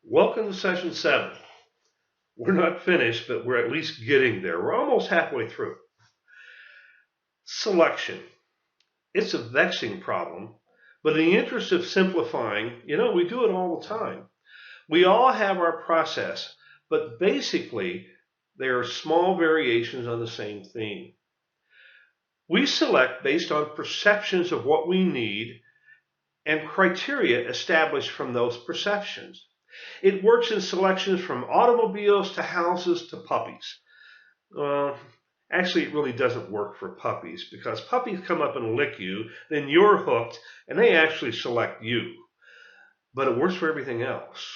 Welcome to session 7. We're not finished, but we're at least getting there. We're almost halfway through. Selection. It's a vexing problem, but in the interest of simplifying, we do it all the time. We all have our process, but basically there are small variations on the same theme. We select based on perceptions of what we need and criteria established from those perceptions. It works in selections from automobiles to houses to puppies. Actually, it really doesn't work for puppies because puppies come up and lick you, then you're hooked, and they actually select you. But it works for everything else.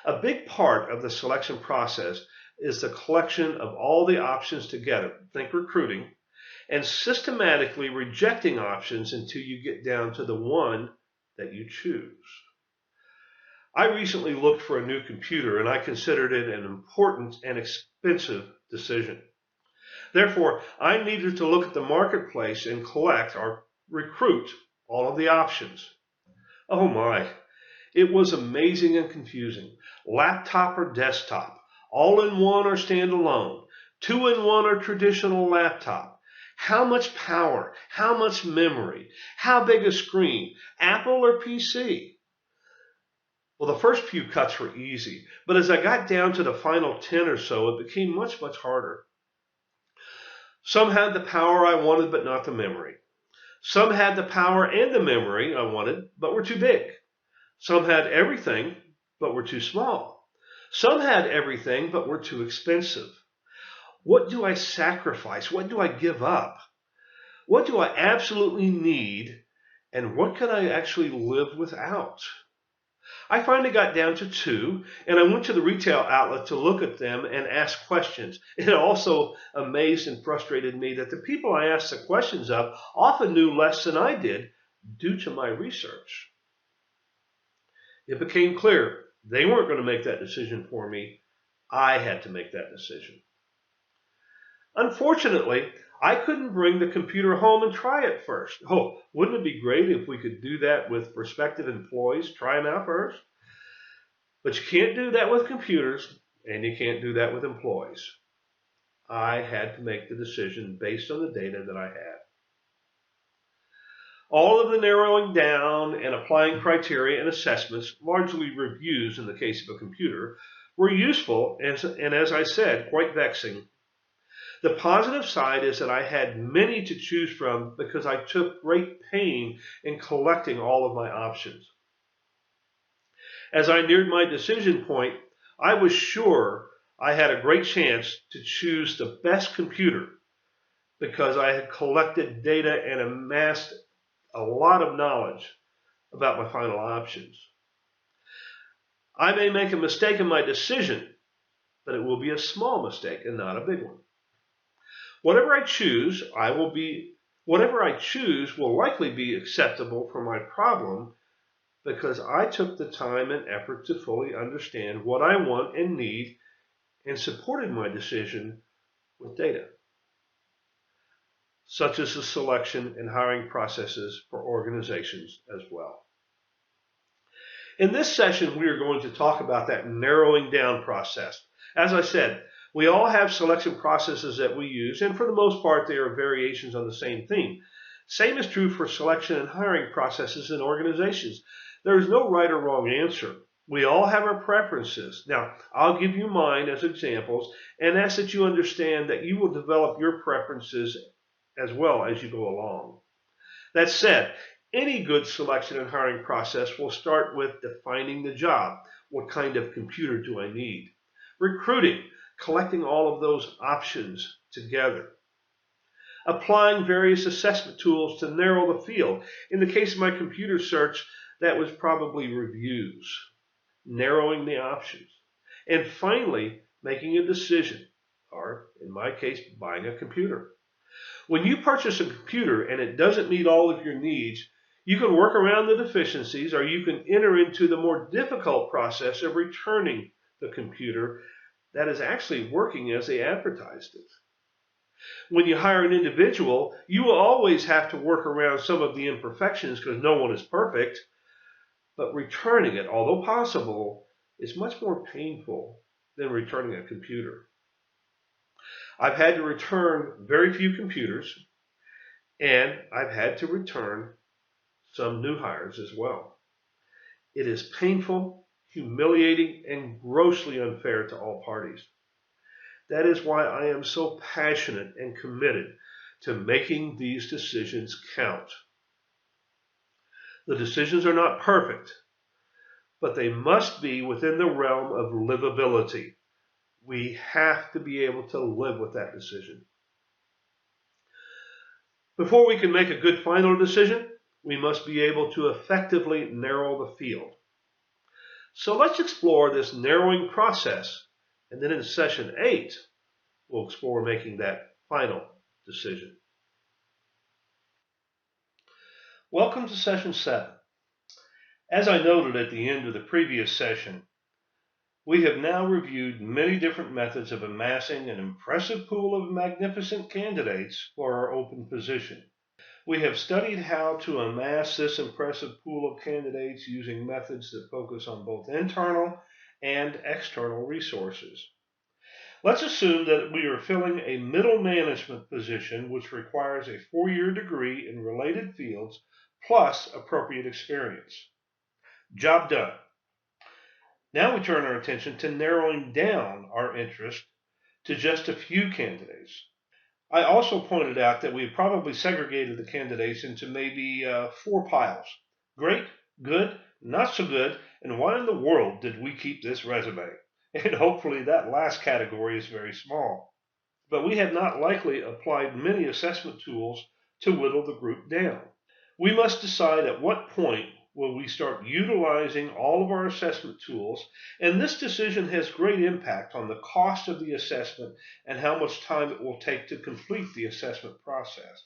A big part of the selection process is the collection of all the options together, think recruiting, and systematically rejecting options until you get down to the one that you choose. I recently looked for a new computer and I considered it an important and expensive decision. Therefore, I needed to look at the marketplace and collect or recruit all of the options. Oh my, it was amazing and confusing. Laptop or desktop, all-in-one or standalone, two-in-one or traditional laptop. How much power? How much memory? How big a screen? Apple or PC? Well, the first few cuts were easy, but as I got down to the final 10 or so, it became much harder. Some had the power I wanted, but not the memory. Some had the power and the memory I wanted, but were too big. Some had everything, but were too small. Some had everything, but were too expensive. What do I sacrifice? What do I give up? What do I absolutely need? And what can I actually live without? I finally got down to 2, and I went to the retail outlet to look at them and ask questions. It also amazed and frustrated me that the people I asked the questions of often knew less than I did due to my research. It became clear they weren't going to make that decision for me. I had to make that decision. Unfortunately, I couldn't bring the computer home and try it first. Oh, wouldn't it be great if we could do that with prospective employees? Try them out first. But you can't do that with computers, and you can't do that with employees. I had to make the decision based on the data that I had. All of the narrowing down and applying criteria and assessments, largely reviews in the case of a computer, were useful and as I said, quite vexing. The positive side is that I had many to choose from because I took great pain in collecting all of my options. As I neared my decision point, I was sure I had a great chance to choose the best computer because I had collected data and amassed a lot of knowledge about my final options. I may make a mistake in my decision, but it will be a small mistake and not a big one. Whatever I choose will likely be acceptable for my problem because I took the time and effort to fully understand what I want and need and supported my decision with data, such as the selection and hiring processes for organizations as well. In this session, we are going to talk about that narrowing down process. As I said, we all have selection processes that we use, and for the most part, they are variations on the same theme. Same is true for selection and hiring processes in organizations. There is no right or wrong answer. We all have our preferences. Now, I'll give you mine as examples and ask that you understand that you will develop your preferences as well as you go along. That said, any good selection and hiring process will start with defining the job. What kind of computer do I need? Recruiting, collecting all of those options together. Applying various assessment tools to narrow the field. In the case of my computer search, that was probably reviews, narrowing the options. And finally, making a decision, or in my case, buying a computer. When you purchase a computer and it doesn't meet all of your needs, you can work around the deficiencies or you can enter into the more difficult process of returning the computer that is actually working as they advertised it. When you hire an individual, you will always have to work around some of the imperfections because no one is perfect, but returning it, although possible, is much more painful than returning a computer. I've had to return very few computers, and I've had to return some new hires as well. It is painful, humiliating, and grossly unfair to all parties. That is why I am so passionate and committed to making these decisions count. The decisions are not perfect, but they must be within the realm of livability. We have to be able to live with that decision. Before we can make a good final decision, we must be able to effectively narrow the field. So let's explore this narrowing process, and then in session 8, we'll explore making that final decision. Welcome to session 7. As I noted at the end of the previous session, we have now reviewed many different methods of amassing an impressive pool of magnificent candidates for our open position. We have studied how to amass this impressive pool of candidates using methods that focus on both internal and external resources. Let's assume that we are filling a middle management position which requires a 4-year degree in related fields plus appropriate experience. Job done. Now we turn our attention to narrowing down our interest to just a few candidates. I also pointed out that we have probably segregated the candidates into maybe 4 piles. Great, good, not so good, and why in the world did we keep this resume? And hopefully that last category is very small. But we have not likely applied many assessment tools to whittle the group down. We must decide at what point will we start utilizing all of our assessment tools, and this decision has great impact on the cost of the assessment and how much time it will take to complete the assessment process.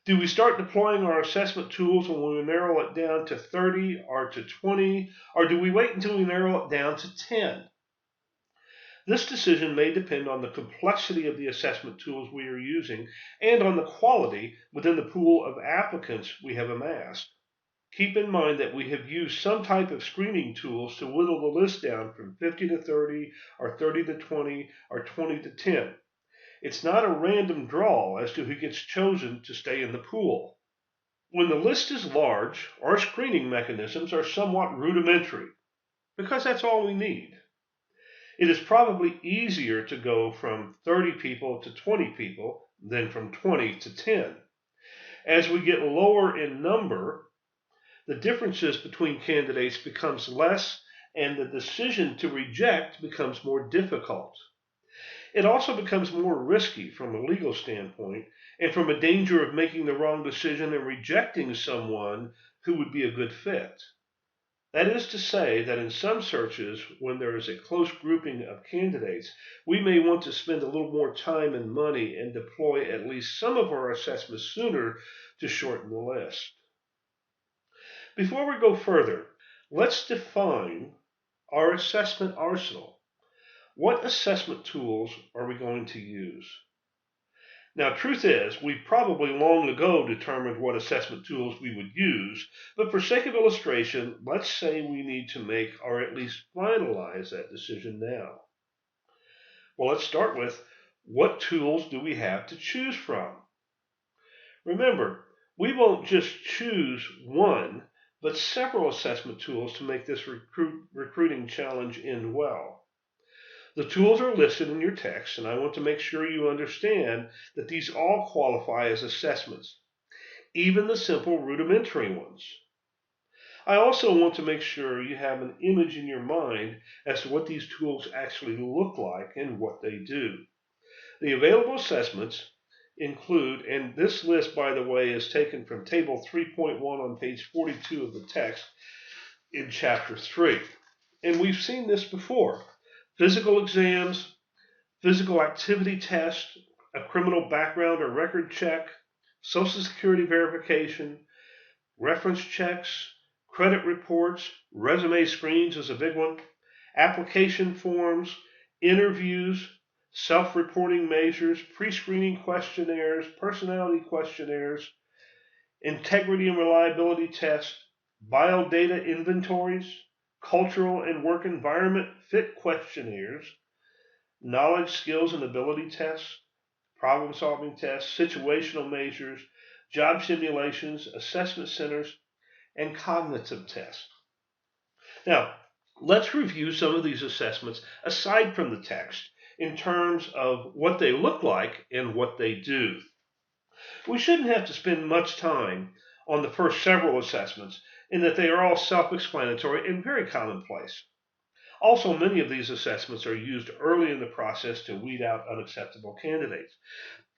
Do we start deploying our assessment tools when we narrow it down to 30 or to 20, or do we wait until we narrow it down to 10? This decision may depend on the complexity of the assessment tools we are using and on the quality within the pool of applicants we have amassed. Keep in mind that we have used some type of screening tools to whittle the list down from 50 to 30, or 30 to 20, or 20 to 10. It's not a random draw as to who gets chosen to stay in the pool. When the list is large, our screening mechanisms are somewhat rudimentary, because that's all we need. It is probably easier to go from 30 people to 20 people than from 20 to 10. As we get lower in number, the differences between candidates becomes less and the decision to reject becomes more difficult. It also becomes more risky from a legal standpoint and from a danger of making the wrong decision and rejecting someone who would be a good fit. That is to say that in some searches, when there is a close grouping of candidates, we may want to spend a little more time and money and deploy at least some of our assessments sooner to shorten the list. Before we go further, let's define our assessment arsenal. What assessment tools are we going to use? Now, truth is, we probably long ago determined what assessment tools we would use, but for sake of illustration, let's say we need to make or at least finalize that decision now. Well, let's start with, what tools do we have to choose from? Remember, we won't just choose one, but several assessment tools to make this recruiting challenge end well. The tools are listed in your text, and I want to make sure you understand that these all qualify as assessments, even the simple rudimentary ones. I also want to make sure you have an image in your mind as to what these tools actually look like and what they do. The available assessments include, and this list, by the way, is taken from Table 3.1 on page 42 of the text in Chapter 3. And we've seen this before. Physical exams, physical activity tests, a criminal background or record check, Social Security verification, reference checks, credit reports, resume screens is a big one, application forms, interviews, self-reporting measures, pre-screening questionnaires, personality questionnaires, integrity and reliability tests, biodata inventories, cultural and work environment fit questionnaires, knowledge, skills, and ability tests, problem-solving tests, situational measures, job simulations, assessment centers, and cognitive tests. Now, let's review some of these assessments aside from the text in terms of what they look like and what they do. We shouldn't have to spend much time on the first several assessments in that they are all self-explanatory and very commonplace. Also, many of these assessments are used early in the process to weed out unacceptable candidates.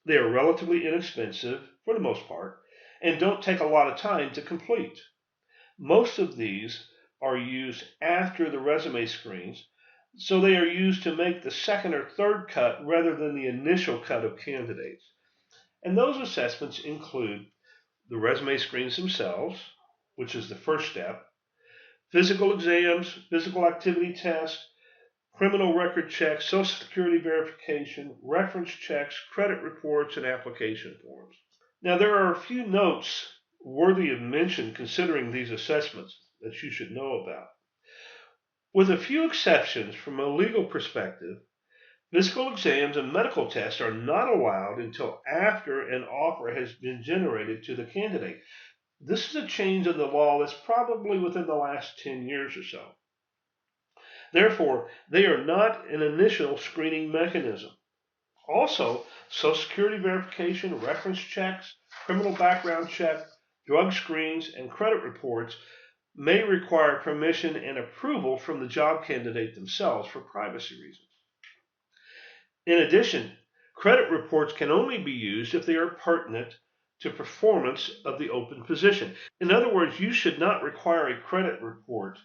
They are relatively inexpensive, for the most part, and don't take a lot of time to complete. Most of these are used after the resume screens, so they are used to make the second or third cut rather than the initial cut of candidates. And those assessments include the resume screens themselves, which is the first step, physical exams, physical activity tests, criminal record checks, Social Security verification, reference checks, credit reports, and application forms. Now, there are a few notes worthy of mention considering these assessments that you should know about. With a few exceptions from a legal perspective, physical exams and medical tests are not allowed until after an offer has been generated to the candidate. This is a change in the law that's probably within the last 10 years or so. Therefore, they are not an initial screening mechanism. Also, Social Security verification, reference checks, criminal background check, drug screens, and credit reports may require permission and approval from the job candidate themselves for privacy reasons. In addition, credit reports can only be used if they are pertinent to performance of the open position. In other words, you should not require a credit report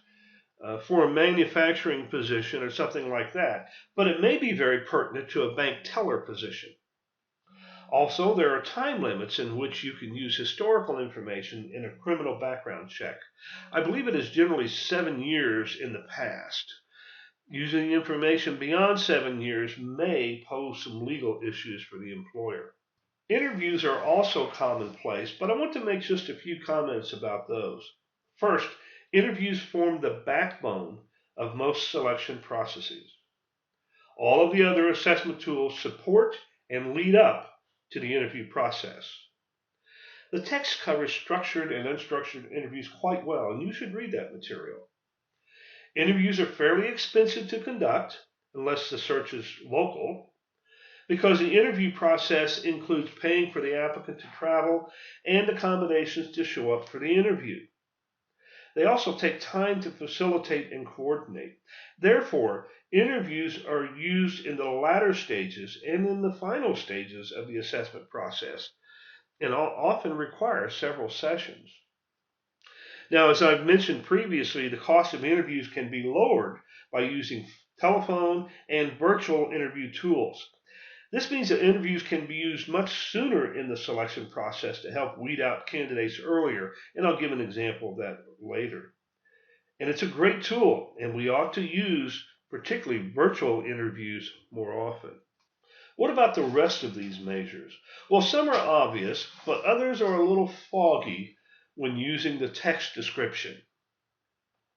for a manufacturing position or something like that, but it may be very pertinent to a bank teller position. Also, there are time limits in which you can use historical information in a criminal background check. I believe it is generally 7 years in the past. Using information beyond 7 years may pose some legal issues for the employer. Interviews are also commonplace, but I want to make just a few comments about those. First, interviews form the backbone of most selection processes. All of the other assessment tools support and lead up to the interview process. The text covers structured and unstructured interviews quite well, and you should read that material. Interviews are fairly expensive to conduct, unless the search is local, because the interview process includes paying for the applicant to travel and accommodations to show up for the interview. They also take time to facilitate and coordinate. Therefore, interviews are used in the latter stages and in the final stages of the assessment process, and often require several sessions. Now, as I've mentioned previously, the cost of interviews can be lowered by using telephone and virtual interview tools. This means that interviews can be used much sooner in the selection process to help weed out candidates earlier, and I'll give an example of that later. And it's a great tool, and we ought to use particularly virtual interviews more often. What about the rest of these measures? Well, some are obvious, but others are a little foggy when using the text description.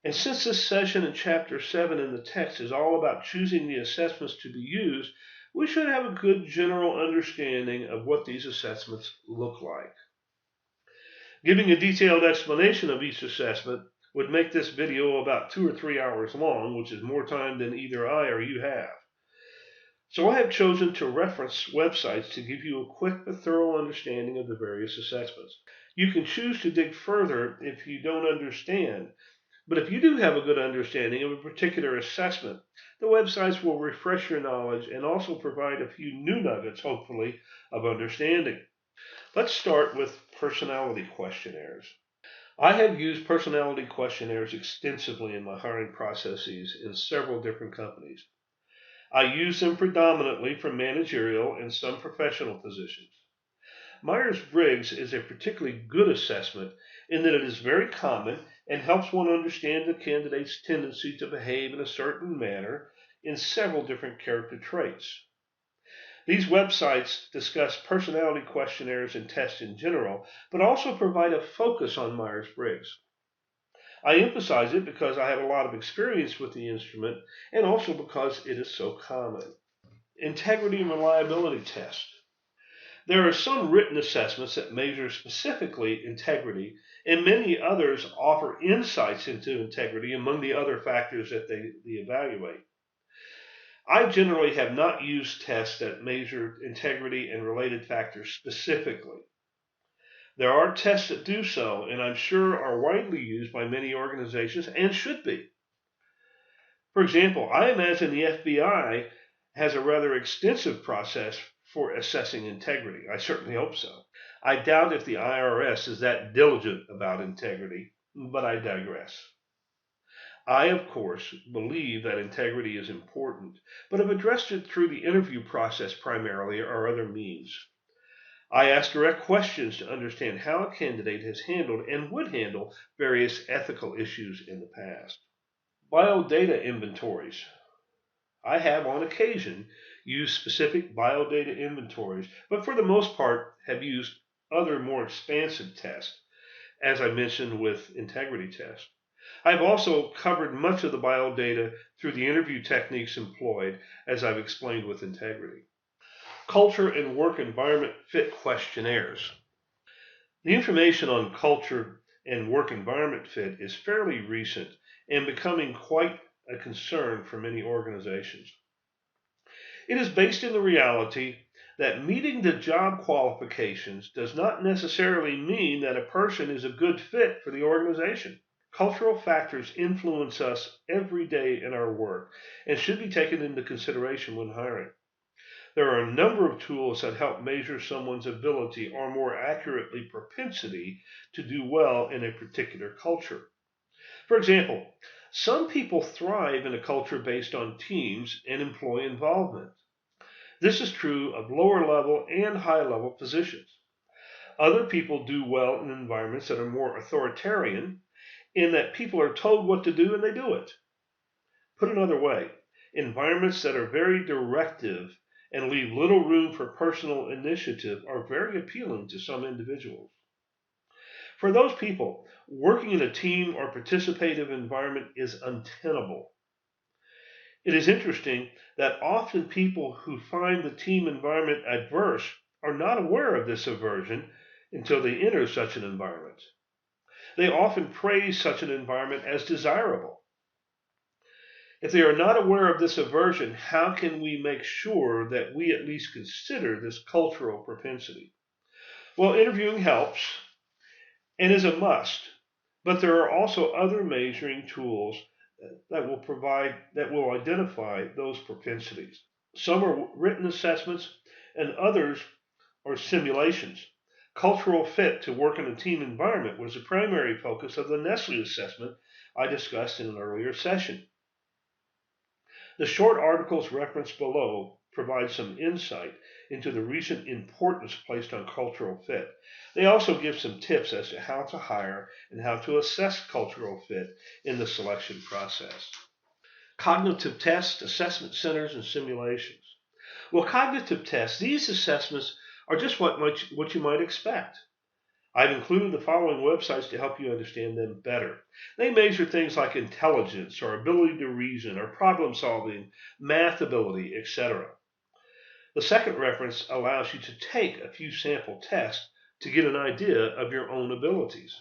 And since this session in Chapter 7 in the text is all about choosing the assessments to be used, we should have a good general understanding of what these assessments look like. Giving a detailed explanation of each assessment would make this video about 2 or 3 hours long, which is more time than either I or you have. So I have chosen to reference websites to give you a quick but thorough understanding of the various assessments. You can choose to dig further if you don't understand, but if you do have a good understanding of a particular assessment, the websites will refresh your knowledge and also provide a few new nuggets, hopefully, of understanding. Let's start with personality questionnaires. I have used personality questionnaires extensively in my hiring processes in several different companies. I use them predominantly for managerial and some professional positions. Myers-Briggs is a particularly good assessment in that it is very common and helps one understand the candidate's tendency to behave in a certain manner in several different character traits. These websites discuss personality questionnaires and tests in general, but also provide a focus on Myers-Briggs. I emphasize it because I have a lot of experience with the instrument and also because it is so common. Integrity and reliability test. There are some written assessments that measure specifically integrity, and many others offer insights into integrity among the other factors that they evaluate. I generally have not used tests that measure integrity and related factors specifically. There are tests that do so, and I'm sure are widely used by many organizations and should be. For example, I imagine the FBI has a rather extensive process for assessing integrity. I certainly hope so. I doubt if the IRS is that diligent about integrity, but I digress. I, of course, believe that integrity is important, but have addressed it through the interview process primarily or other means. I ask direct questions to understand how a candidate has handled and would handle various ethical issues in the past. Biodata inventories. I have on occasion used specific biodata inventories, but for the most part have used other more expansive tests, as I mentioned with integrity tests. I've also covered much of the biodata through the interview techniques employed, as I've explained with integrity. Culture and work environment fit questionnaires. The information on culture and work environment fit is fairly recent and becoming quite a concern for many organizations. It is based in the reality that meeting the job qualifications does not necessarily mean that a person is a good fit for the organization. Cultural factors influence us every day in our work and should be taken into consideration when hiring. There are a number of tools that help measure someone's ability or more accurately propensity to do well in a particular culture. For example, some people thrive in a culture based on teams and employee involvement. This is true of lower level and high level positions. Other people do well in environments that are more authoritarian, in that people are told what to do and they do it. Put another way, environments that are very directive and leave little room for personal initiative are very appealing to some individuals. For those people, working in a team or participative environment is untenable. It is interesting that often people who find the team environment adverse are not aware of this aversion until they enter such an environment. They often praise such an environment as desirable. If they are not aware of this aversion, how can we make sure that we at least consider this cultural propensity? Well, interviewing helps and is a must, but there are also other measuring tools that will identify those propensities. Some are written assessments and others are simulations. Cultural fit to work in a team environment was the primary focus of the Nestle assessment I discussed in an earlier session. The short articles referenced below provide some insight into the recent importance placed on cultural fit. They also give some tips as to how to hire and how to assess cultural fit in the selection process. Cognitive tests, assessment centers, and simulations. Well, cognitive tests, these assessments are just what you might expect. I've included the following websites to help you understand them better. They measure things like intelligence or ability to reason or problem solving, math ability, etc. The second reference allows you to take a few sample tests to get an idea of your own abilities.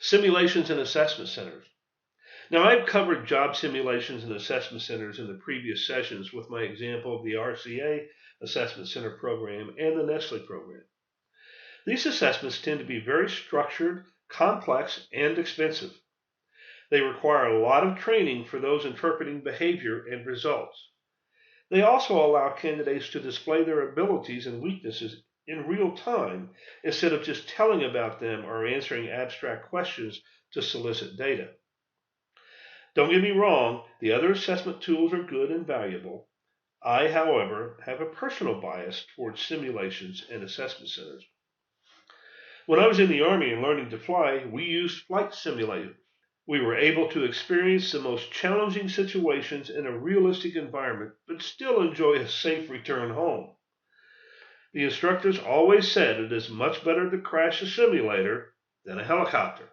Simulations and assessment centers. Now, I've covered job simulations and assessment centers in the previous sessions with my example of the RCA Assessment Center program and the Nestle program. These assessments tend to be very structured, complex, and expensive. They require a lot of training for those interpreting behavior and results. They also allow candidates to display their abilities and weaknesses in real time instead of just telling about them or answering abstract questions to solicit data. Don't get me wrong, the other assessment tools are good and valuable. I, however, have a personal bias towards simulations and assessment centers. When I was in the Army and learning to fly, we used flight simulators. We were able to experience the most challenging situations in a realistic environment, but still enjoy a safe return home. The instructors always said it is much better to crash a simulator than a helicopter.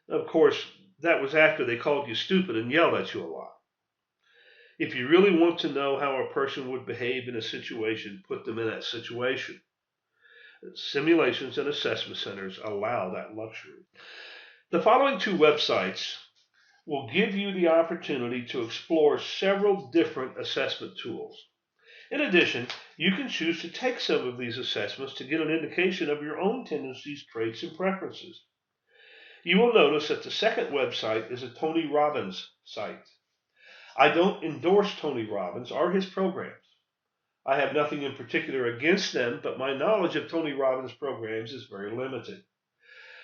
Of course, That was after they called you stupid and yelled at you a lot. If you really want to know how a person would behave in a situation, put them in that situation. Simulations and assessment centers allow that luxury. The following two websites will give you the opportunity to explore several different assessment tools. In addition, you can choose to take some of these assessments to get an indication of your own tendencies, traits, and preferences. You will notice that the second website is a Tony Robbins site. I don't endorse Tony Robbins or his programs. I have nothing in particular against them, but my knowledge of Tony Robbins' programs is very limited.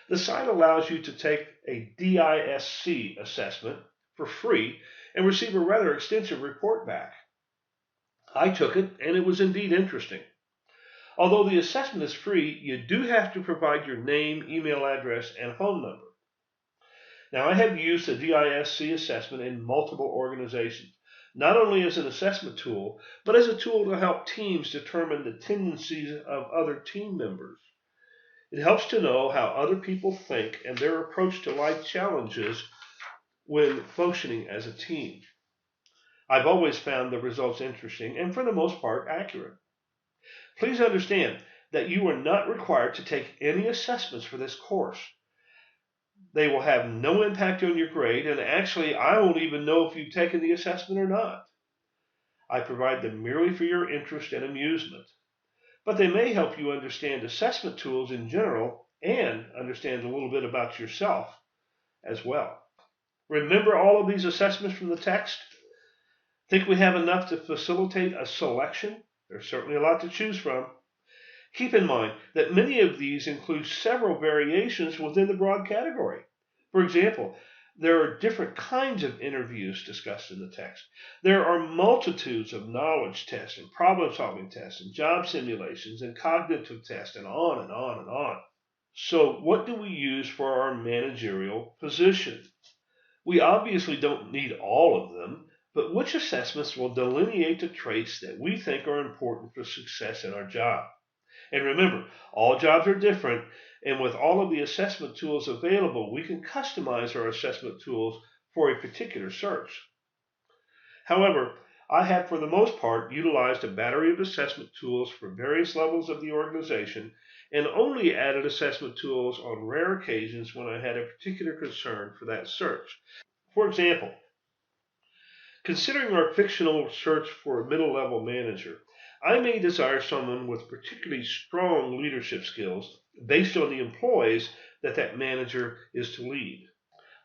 The site allows you to take a DISC assessment for free and receive a rather extensive report back. I took it, and it was indeed interesting. Although the assessment is free, you do have to provide your name, email address, and phone number. Now, I have used the DISC assessment in multiple organizations, not only as an assessment tool, but as a tool to help teams determine the tendencies of other team members. It helps to know how other people think and their approach to life challenges when functioning as a team. I've always found the results interesting and, for the most part, accurate. Please understand that you are not required to take any assessments for this course. They will have no impact on your grade, and actually, I won't even know if you've taken the assessment or not. I provide them merely for your interest and amusement, but they may help you understand assessment tools in general and understand a little bit about yourself as well. Remember all of these assessments from the text? Think we have enough to facilitate a selection? There's certainly a lot to choose from. Keep in mind that many of these include several variations within the broad category. For example, there are different kinds of interviews discussed in the text. There are multitudes of knowledge tests and problem-solving tests and job simulations and cognitive tests and on and on and on. So what do we use for our managerial position? We obviously don't need all of them, but which assessments will delineate the traits that we think are important for success in our job? And remember, all jobs are different, and with all of the assessment tools available, we can customize our assessment tools for a particular search. However, I have for the most part utilized a battery of assessment tools for various levels of the organization and only added assessment tools on rare occasions when I had a particular concern for that search. For example, considering our fictional search for a middle-level manager, I may desire someone with particularly strong leadership skills based on the employees that manager is to lead.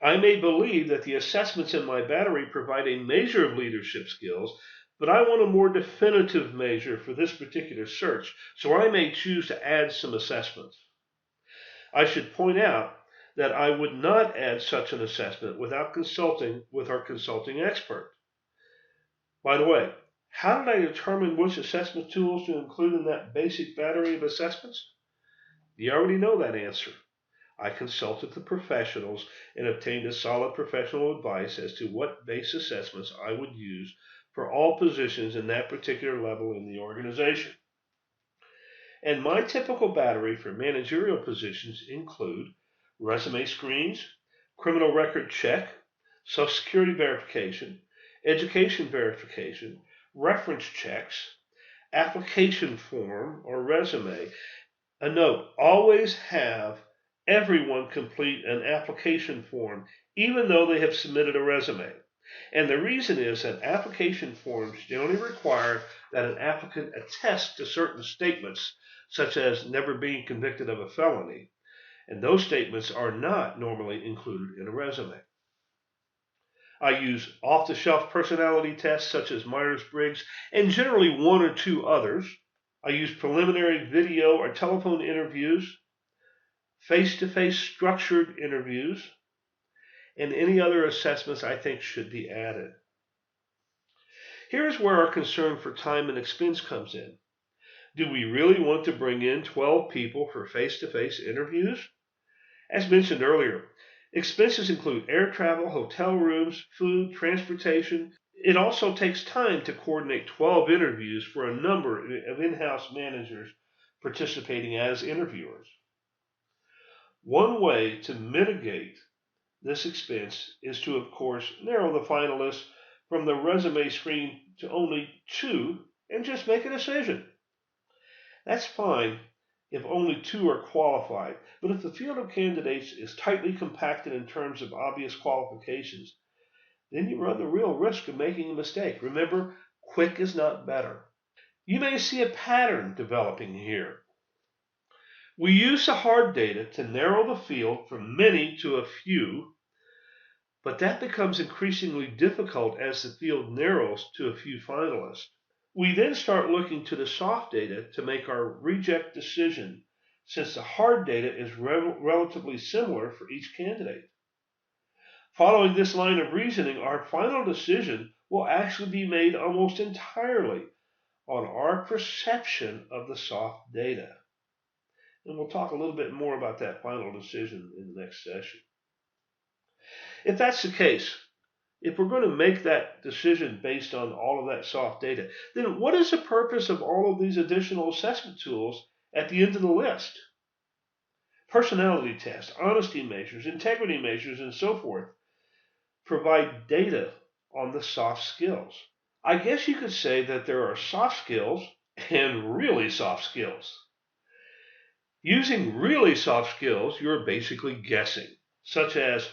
I may believe that the assessments in my battery provide a measure of leadership skills, but I want a more definitive measure for this particular search, so I may choose to add some assessments. I should point out that I would not add such an assessment without consulting with our consulting expert. By the way, how did I determine which assessment tools to include in that basic battery of assessments? You already know that answer. I consulted the professionals and obtained a solid professional advice as to what base assessments I would use for all positions in that particular level in the organization. And my typical battery for managerial positions include resume screens, criminal record check, Social Security verification, education verification, reference checks, application form or resume. A note, always have everyone complete an application form even though they have submitted a resume. And the reason is that application forms generally require that an applicant attest to certain statements, such as never being convicted of a felony, and those statements are not normally included in a resume. I use off-the-shelf personality tests such as Myers-Briggs and generally one or two others. I use preliminary video or telephone interviews, face-to-face structured interviews, and any other assessments I think should be added. Here's where our concern for time and expense comes in. Do we really want to bring in 12 people for face-to-face interviews? As mentioned earlier, expenses include air travel, hotel rooms, food, transportation. It also takes time to coordinate 12 interviews for a number of in-house managers participating as interviewers. One way to mitigate this expense is to, of course, narrow the finalists from the resume screen to only 2 and just make a decision. That's fine if only 2 are qualified, but if the field of candidates is tightly compacted in terms of obvious qualifications, then you run the real risk of making a mistake. Remember, quick is not better. You may see a pattern developing here. We use the hard data to narrow the field from many to a few, but that becomes increasingly difficult as the field narrows to a few finalists. We then start looking to the soft data to make our reject decision, since the hard data is relatively similar for each candidate. Following this line of reasoning, our final decision will actually be made almost entirely on our perception of the soft data. And we'll talk a little bit more about that final decision in the next session. If that's the case, if we're going to make that decision based on all of that soft data, then what is the purpose of all of these additional assessment tools at the end of the list? Personality tests, honesty measures, integrity measures, and so forth provide data on the soft skills. I guess you could say that there are soft skills and really soft skills. Using really soft skills, you're basically guessing, such as,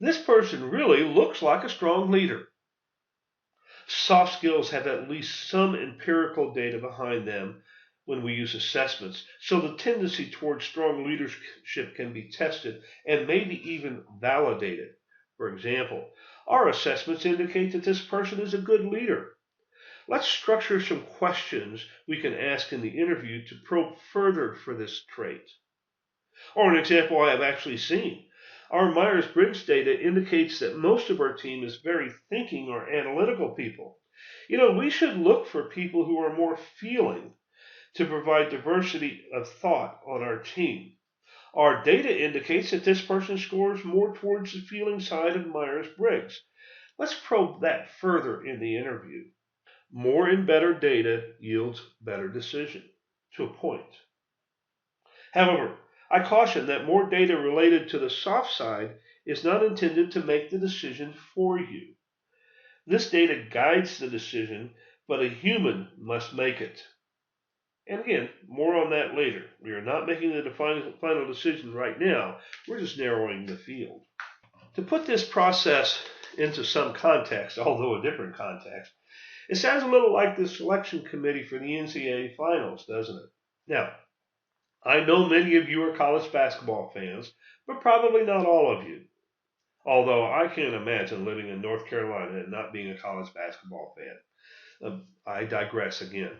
this person really looks like a strong leader. Soft skills have at least some empirical data behind them when we use assessments, so the tendency towards strong leadership can be tested and maybe even validated. For example, our assessments indicate that this person is a good leader. Let's structure some questions we can ask in the interview to probe further for this trait. Or an example I have actually seen. Our Myers-Briggs data indicates that most of our team is very thinking or analytical people. We should look for people who are more feeling to provide diversity of thought on our team. Our data indicates that this person scores more towards the feeling side of Myers-Briggs. Let's probe that further in the interview. More and better data yields better decision, to a point. However, I caution that more data related to the soft side is not intended to make the decision for you. This data guides the decision, but a human must make it. And again, more on that later. We are not making the final decision right now. We're just narrowing the field. To put this process into some context, although a different context, it sounds a little like the selection committee for the NCAA finals, doesn't it? Now, I know many of you are college basketball fans, but probably not all of you. Although I can't imagine living in North Carolina and not being a college basketball fan. I digress again.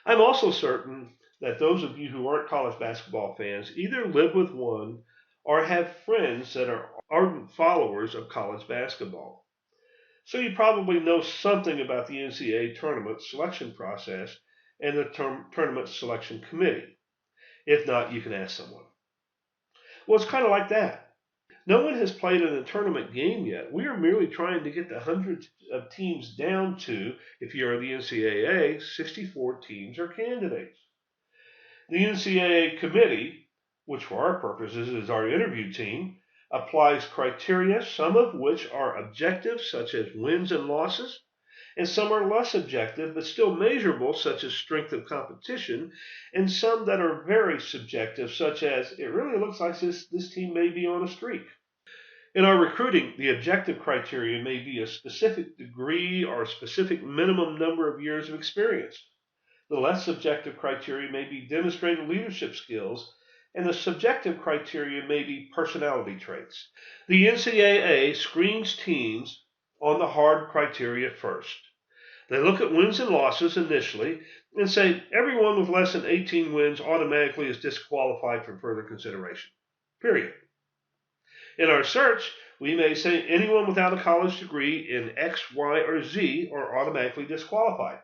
I'm also certain that those of you who aren't college basketball fans either live with one or have friends that are ardent followers of college basketball. So you probably know something about the NCAA tournament selection process and the tournament selection committee. If not, you can ask someone. Well, it's kind of like that. No one has played in a tournament game yet. We are merely trying to get the hundreds of teams down to, if you are the NCAA, 64 teams or candidates. The NCAA committee, which for our purposes is our interview team, applies criteria, some of which are objective, such as wins and losses, and some are less objective but still measurable, such as strength of competition, and some that are very subjective, such as it really looks like this team may be on a streak. In our recruiting, the objective criteria may be a specific degree or a specific minimum number of years of experience. The less subjective criteria may be demonstrated leadership skills, and the subjective criteria may be personality traits. The NCAA screens teams on the hard criteria first. They look at wins and losses initially and say everyone with less than 18 wins automatically is disqualified from further consideration. Period. In our search, we may say anyone without a college degree in X, Y, or Z are automatically disqualified.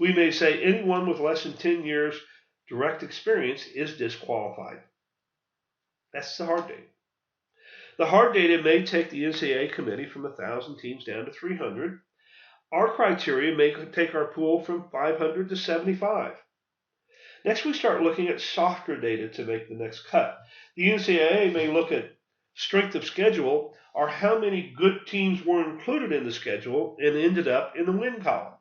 We may say anyone with less than 10 years direct experience is disqualified. That's the hard data. The hard data may take the NCAA committee from 1,000 teams down to 300. Our criteria may take our pool from 500 to 75. Next, we start looking at softer data to make the next cut. The NCAA may look at Strength of schedule are how many good teams were included in the schedule and ended up in the win column.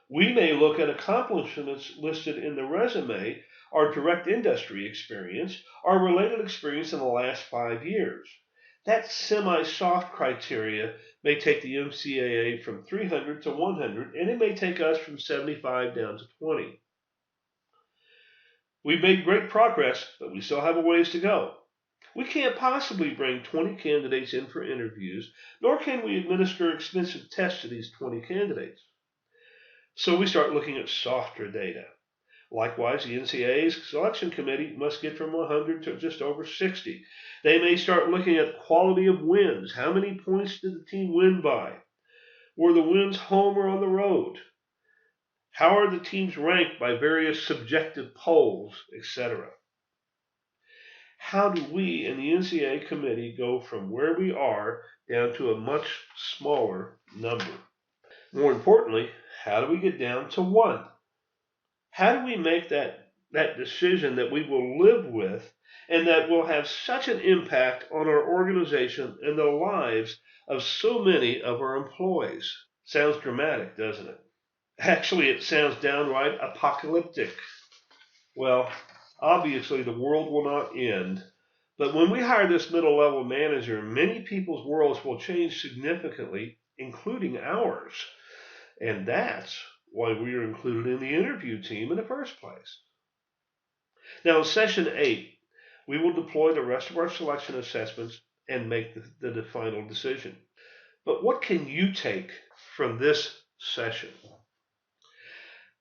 We may look at accomplishments listed in the resume, our direct industry experience, our related experience in the last 5 years. That semi-soft criteria may take the MCAA from 300 to 100, and it may take us from 75 down to 20. We've made great progress, but we still have a ways to go. We can't possibly bring 20 candidates in for interviews, nor can we administer expensive tests to these 20 candidates. So we start looking at softer data. Likewise, the NCAA's selection committee must get from 100 to just over 60. They may start looking at quality of wins. How many points did the team win by? Were the wins home or on the road? How are the teams ranked by various subjective polls, etc.? How do we in the NCAA committee go from where we are down to a much smaller number? More importantly, how do we get down to 1? How do we make that decision that we will live with and that will have such an impact on our organization and the lives of so many of our employees? Sounds dramatic, doesn't it? Actually, it sounds downright apocalyptic. Well, obviously the world will not end, but when we hire this middle level manager, many people's worlds will change significantly, including ours. And that's why we are included in the interview team in the first place. Now, in session 8, we will deploy the rest of our selection assessments and make the final decision. But what can you take from this session?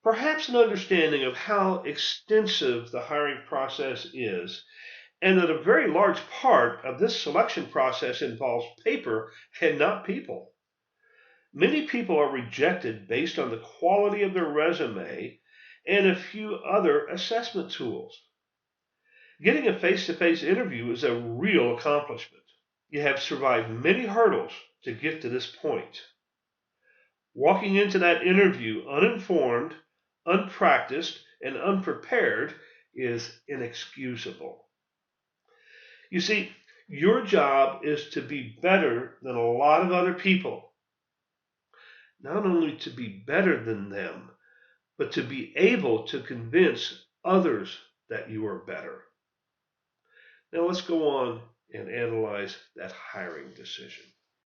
Perhaps an understanding of how extensive the hiring process is, and that a very large part of this selection process involves paper and not people. Many people are rejected based on the quality of their resume and a few other assessment tools. Getting a face-to-face interview is a real accomplishment. You have survived many hurdles to get to this point. Walking into that interview uninformed, unpracticed, and unprepared is inexcusable. You see, your job is to be better than a lot of other people. Not only to be better than them, but to be able to convince others that you are better. Now let's go on and analyze that hiring decision.